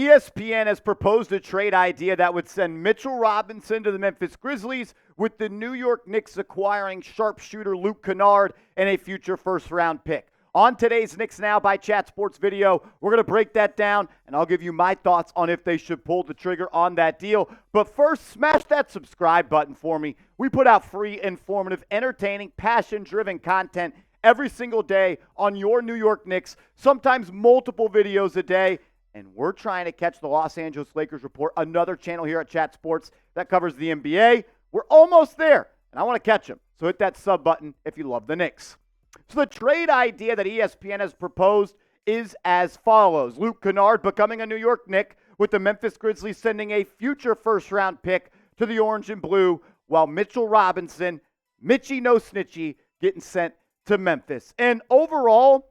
ESPN has proposed a trade idea that would send Mitchell Robinson to the Memphis Grizzlies, with the New York Knicks acquiring sharpshooter Luke Kennard and a future first-round pick. On today's Knicks Now by Chat Sports video, we're going to break that down, and I'll give you my thoughts on if they should pull the trigger on that deal. But first, smash that subscribe button for me. We put out free, informative, entertaining, passion-driven content every single day on your New York Knicks, sometimes multiple videos a day. And we're trying to catch the Los Angeles Lakers Report, another channel here at Chat Sports that covers the NBA. We're almost there, and I want to catch them. So hit that sub button if you love the Knicks. So the trade idea that ESPN has proposed is as follows. Luke Kennard becoming a New York Knick, with the Memphis Grizzlies sending a future first-round pick to the orange and blue, while Mitchell Robinson, Mitchie no snitchy, getting sent to Memphis. And overall,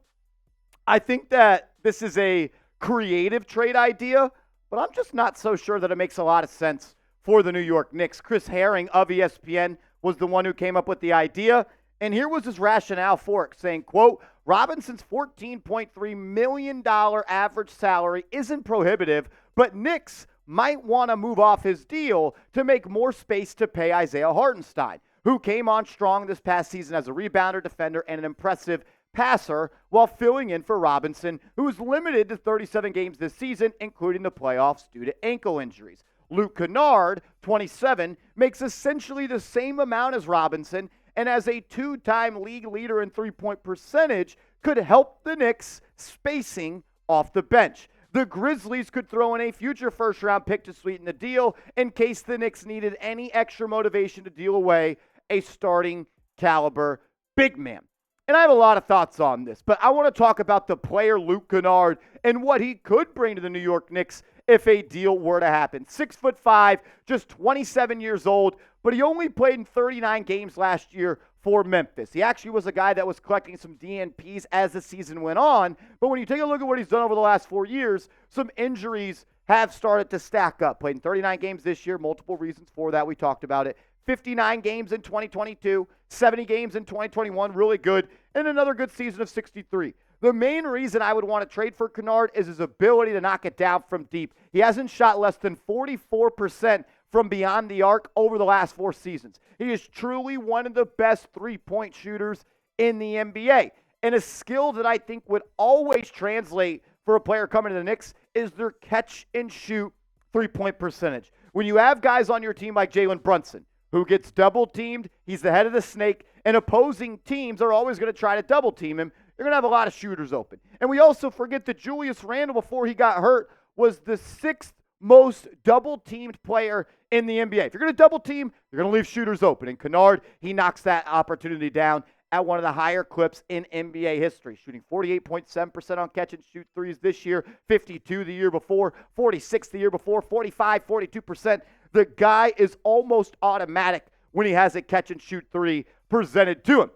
I think that this is a creative trade idea, but I'm just not so sure that it makes a lot of sense for the New York Knicks. Chris Herring of ESPN was the one who came up with the idea, and here was his rationale for it, saying, quote, Robinson's $14.3 million average salary isn't prohibitive, but Knicks might want to move off his deal to make more space to pay Isaiah Hartnestein, who came on strong this past season as a rebounder, defender, and an impressive passer, while filling in for Robinson, who is limited to 37 games this season, including the playoffs due to ankle injuries. Luke Kennard, 27, makes essentially the same amount as Robinson, and as a two-time league leader in three-point percentage, could help the Knicks spacing off the bench. The Grizzlies could throw in a future first-round pick to sweeten the deal in case the Knicks needed any extra motivation to deal away a starting caliber big man. And I have a lot of thoughts on this, but I want to talk about the player Luke Kennard and what he could bring to the New York Knicks if a deal were to happen. 6'5", just 27 years old, but he only played in 39 games last year for Memphis. He actually was a guy that was collecting some DNPs as the season went on, but when you take a look at what he's done over the last 4 years, some injuries have started to stack up. Played in 39 games this year, multiple reasons for that. We talked about it. 59 games in 2022, 70 games in 2021, really good, and another good season of 63. The main reason I would want to trade for Canard is his ability to knock it down from deep. He hasn't shot less than 44% from beyond the arc over the last 4 seasons. He is truly one of the best three-point shooters in the NBA. And a skill that I think would always translate for a player coming to the Knicks is their catch-and-shoot three-point percentage. When you have guys on your team like Jalen Brunson, who gets double-teamed, he's the head of the snake, and opposing teams are always going to try to double-team him. You're going to have a lot of shooters open. And we also forget that Julius Randle, before he got hurt, was the 6th most double-teamed player in the NBA. If you're going to double-team, you're going to leave shooters open. And Canard, he knocks that opportunity down at one of the higher clips in NBA history, shooting 48.7% on catch-and-shoot threes this year, 52 the year before, 46 the year before, 45, 42%. The guy is almost automatic when he has a catch-and-shoot three presented to him.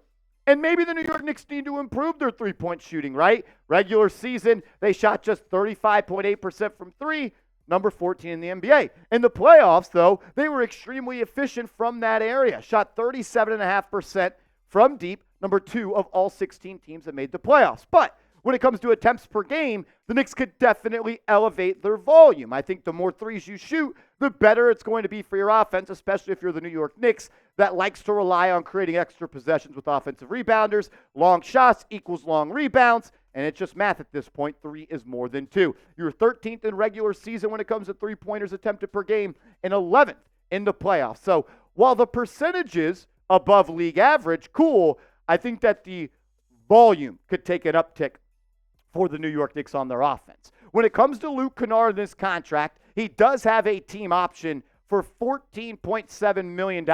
And maybe the New York Knicks need to improve their three-point shooting, right? Regular season, they shot just 35.8% from three, number 14 in the NBA. In the playoffs, though, they were extremely efficient from that area. Shot 37.5% from deep, number 2 of all 16 teams that made the playoffs. But when it comes to attempts per game, the Knicks could definitely elevate their volume. I think the more threes you shoot, the better it's going to be for your offense, especially if you're the New York Knicks that likes to rely on creating extra possessions with offensive rebounders. Long shots equals long rebounds, and it's just math at this point. 3 is more than 2. You're 13th in regular season when it comes to three-pointers attempted per game and 11th in the playoffs. So while the percentages above league average, cool, I think that the volume could take an uptick for the New York Knicks on their offense. When it comes to Luke Kennard in this contract, he does have a team option for $14.7 million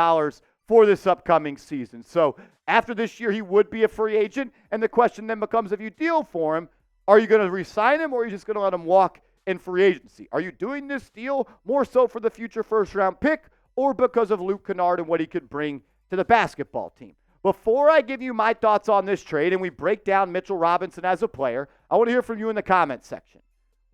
for this upcoming season. So after this year, he would be a free agent, and the question then becomes, if you deal for him, are you going to re-sign him, or are you just going to let him walk in free agency? Are you doing this deal more so for the future first-round pick, or because of Luke Kennard and what he could bring to the basketball team? Before I give you my thoughts on this trade and we break down Mitchell Robinson as a player, I want to hear from you in the comments section.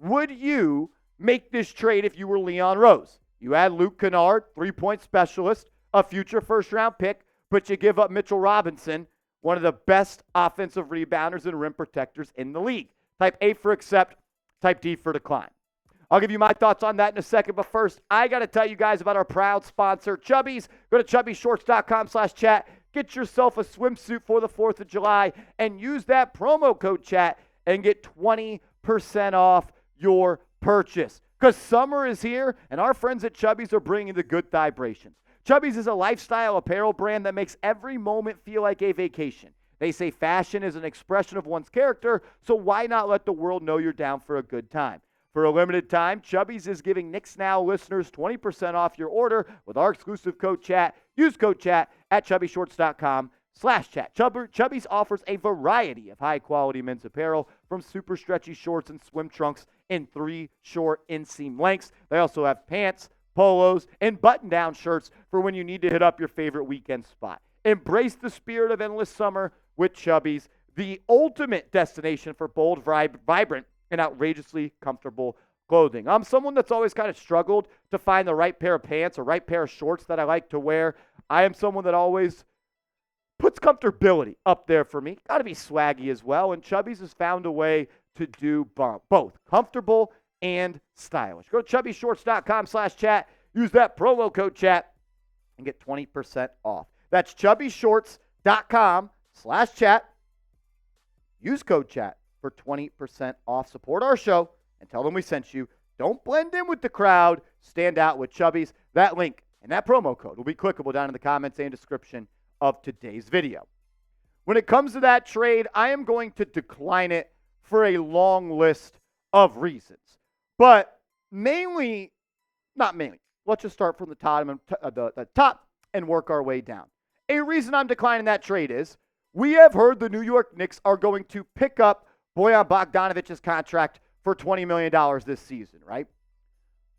Would you make this trade if you were Leon Rose? You add Luke Kennard, three-point specialist, a future first-round pick, but you give up Mitchell Robinson, one of the best offensive rebounders and rim protectors in the league. Type A for accept, type D for decline. I'll give you my thoughts on that in a second, but first, I got to tell you guys about our proud sponsor, Chubbies. Go to chubbyshorts.com/chat. Get yourself a swimsuit for the 4th of July and use that promo code chat and get 20% off your purchase. Because summer is here, and our friends at Chubbies are bringing the good vibrations. Chubbies is a lifestyle apparel brand that makes every moment feel like a vacation. They say fashion is an expression of one's character, so why not let the world know you're down for a good time? For a limited time, Chubbies is giving Knicks Now listeners 20% off your order with our exclusive code chat. Use code chat at chubbyshorts.com/chat. Chubbies offers a variety of high-quality men's apparel, from super stretchy shorts and swim trunks in 3 short inseam lengths. They also have pants, polos, and button-down shirts for when you need to hit up your favorite weekend spot. Embrace the spirit of endless summer with Chubbies, the ultimate destination for bold, vibrant, and outrageously comfortable clothing. I'm someone that's always kind of struggled to find the right pair of pants or right pair of shorts that I like to wear. I am someone that always puts comfortability up there for me. Got to be swaggy as well, and Chubbies has found a way to do both comfortable and stylish. Go to chubbyshorts.com/chat. Use that promo code chat and get 20% off. That's chubbyshorts.com/chat. Use code chat for 20% off. Support our show and tell them we sent you. Don't blend in with the crowd. Stand out with Chubbies. That link and that promo code will be clickable down in the comments and description of today's video. When it comes to that trade, I am going to decline it for a long list of reasons. But not mainly. Let's just start from the top and work our way down. A reason I'm declining that trade is we have heard the New York Knicks are going to pick up Bojan Bogdanovic's contract for $20 million this season, right?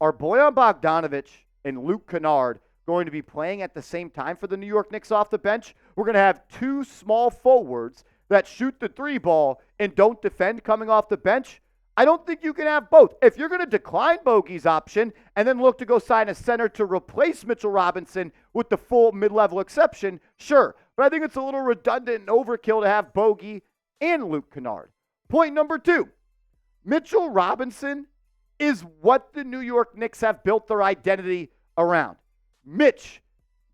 Are Bojan Bogdanovic and Luke Kennard going to be playing at the same time for the New York Knicks off the bench? We're going to have 2 small forwards that shoot the 3 ball and don't defend coming off the bench. I don't think you can have both. If you're going to decline Bogey's option and then look to go sign a center to replace Mitchell Robinson with the full mid-level exception, sure. But I think it's a little redundant and overkill to have Bogey and Luke Kennard. Point number 2, Mitchell Robinson is what the New York Knicks have built their identity around. Mitch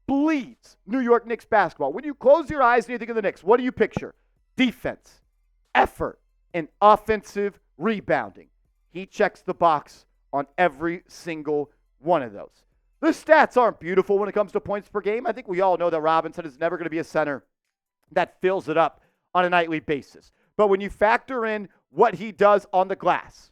bleeds New York Knicks basketball. When you close your eyes and you think of the Knicks, what do you picture? Defense, effort, and offensive rebounding. He checks the box on every single one of those. The stats aren't beautiful when it comes to points per game. I think we all know that Robinson is never going to be a center that fills it up on a nightly basis. But when you factor in what he does on the glass,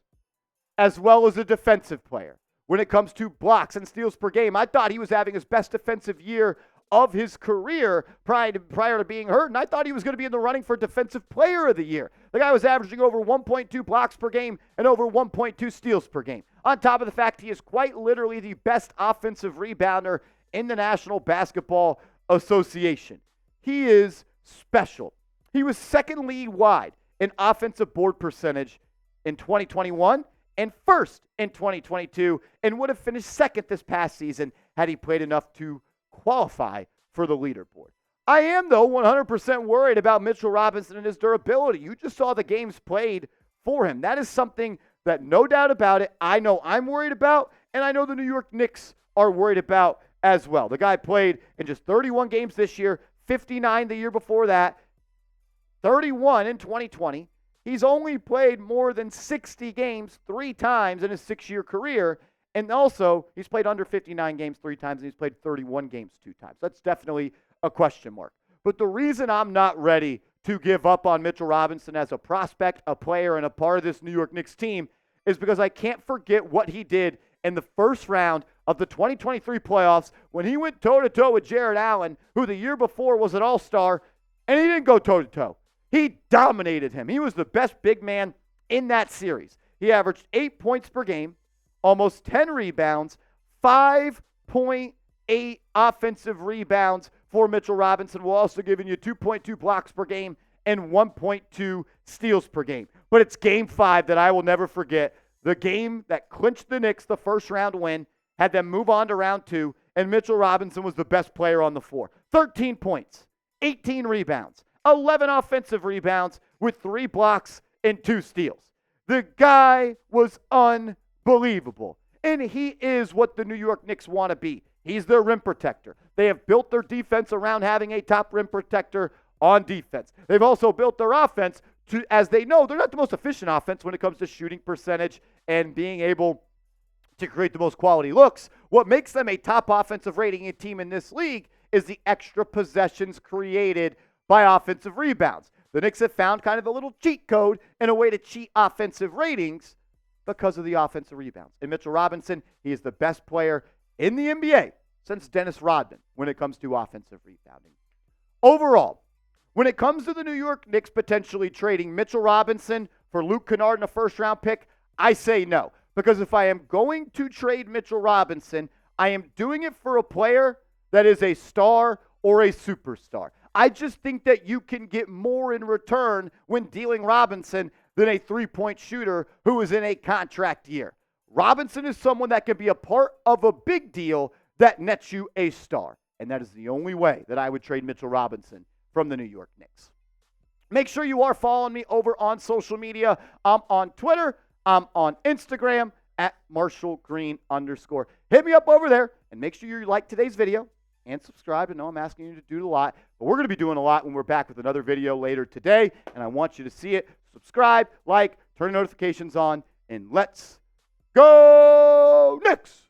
as well as a defensive player, when it comes to blocks and steals per game, I thought he was having his best defensive year of his career prior to being hurt, and I thought he was going to be in the running for Defensive Player of the Year. The guy was averaging over 1.2 blocks per game and over 1.2 steals per game. On top of the fact he is quite literally the best offensive rebounder in the National Basketball Association. He is special. He was second league-wide in offensive board percentage in 2021 and first in 2022, and would have finished second this past season had he played enough to qualify for the leaderboard. I am, though, 100% worried about Mitchell Robinson and his durability. You just saw the games played for him. That is something that, no doubt about it, I know I'm worried about, and I know the New York Knicks are worried about as well. The guy played in just 31 games this year, 59 the year before that, 31 in 2020. He's only played more than 60 games 3 times in his 6-year career. And also, he's played under 59 games 3 times, and he's played 31 games 2 times. That's definitely a question mark. But the reason I'm not ready to give up on Mitchell Robinson as a prospect, a player, and a part of this New York Knicks team is because I can't forget what he did in the first round of the 2023 playoffs when he went toe-to-toe with Jared Allen, who the year before was an all-star, and he didn't go toe-to-toe. He dominated him. He was the best big man in that series. He averaged 8 points per game, almost 10 rebounds, 5.8 offensive rebounds for Mitchell Robinson, while also giving you 2.2 blocks per game and 1.2 steals per game. But it's Game 5 that I will never forget. The game that clinched the Knicks the first round win, had them move on to round 2, and Mitchell Robinson was the best player on the floor. 13 points, 18 rebounds, 11 offensive rebounds with 3 blocks and 2 steals. The guy was unbelievable. believable. And he is what the New York Knicks want to be. He's their rim protector. They have built their defense around having a top rim protector on defense. They've also built their offense to, as they know, they're not the most efficient offense when it comes to shooting percentage and being able to create the most quality looks. What makes them a top offensive rating team in this league is the extra possessions created by offensive rebounds. The Knicks have found kind of a little cheat code and a way to cheat offensive ratings because of the offensive rebounds. And Mitchell Robinson, he is the best player in the NBA since Dennis Rodman when it comes to offensive rebounding. Overall, when it comes to the New York Knicks potentially trading Mitchell Robinson for Luke Kennard in a first-round pick, I say no. Because if I am going to trade Mitchell Robinson, I am doing it for a player that is a star or a superstar. I just think that you can get more in return when dealing Robinson than a three-point shooter who is in a contract year. Robinson is someone that can be a part of a big deal that nets you a star. And that is the only way that I would trade Mitchell Robinson from the New York Knicks. Make sure you are following me over on social media. I'm on Twitter. I'm on Instagram at @MarshallGreen_. Hit me up over there and make sure you like today's video and subscribe. I know I'm asking you to do a lot, but we're going to be doing a lot when we're back with another video later today, and I want you to see it. Subscribe, like, turn notifications on, and let's go Knicks!